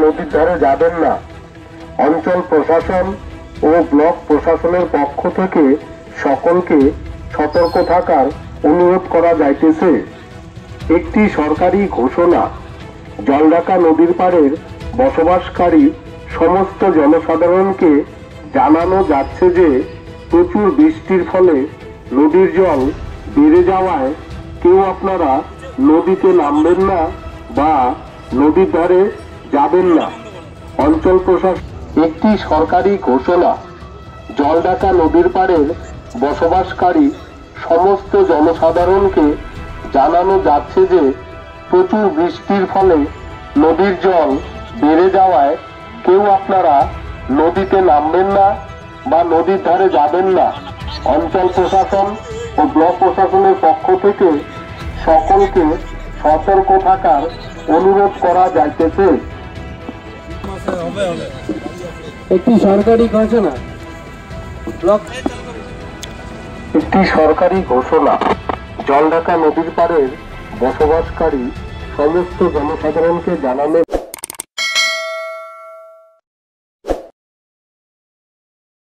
নদীর ধারে যাবেন না। অঞ্চল প্রশাসন ও ব্লক প্রশাসনের পক্ষ থেকে সকলকে সতর্ক থাকার অনুরোধ করা যাইতেছে। একটি সরকারি ঘোষণা। জলঢাকা নদীর পাড়ের বসবাসকারী সমস্ত জনসাধারণকে জানানো যাচ্ছে যে প্রচুর বৃষ্টির ফলে নদীর জল বেড়ে যাওয়ায় কেউ আপনারা নদীতে নামবেন না বা নদীর ধারে যাবেন না। অঞ্চল প্রশাসন একটি সরকারি ঘোষণা। জলঢাকা নদীর পাড়ের বসবাসকারী সমস্ত জনসাধারণকে জানানো যাচ্ছে যে প্রচুর বৃষ্টির ফলে নদীর জল বেড়ে যাওয়ায় কেউ আপনারা নদীতে নামবেন না বা নদীর ধারে যাবেন না। অঞ্চল প্রশাসন ও ব্লক প্রশাসনের পক্ষ থেকে সকলকে সতর্ক থাকার অনুরোধ করা যাইতেছে। একটি সরকারি ঘোষণা। একটি সরকারি ঘোষণা। জলঢাকা নদীর পাড়ের বসবাসকারী সমস্ত জনসাধারণকে জানানো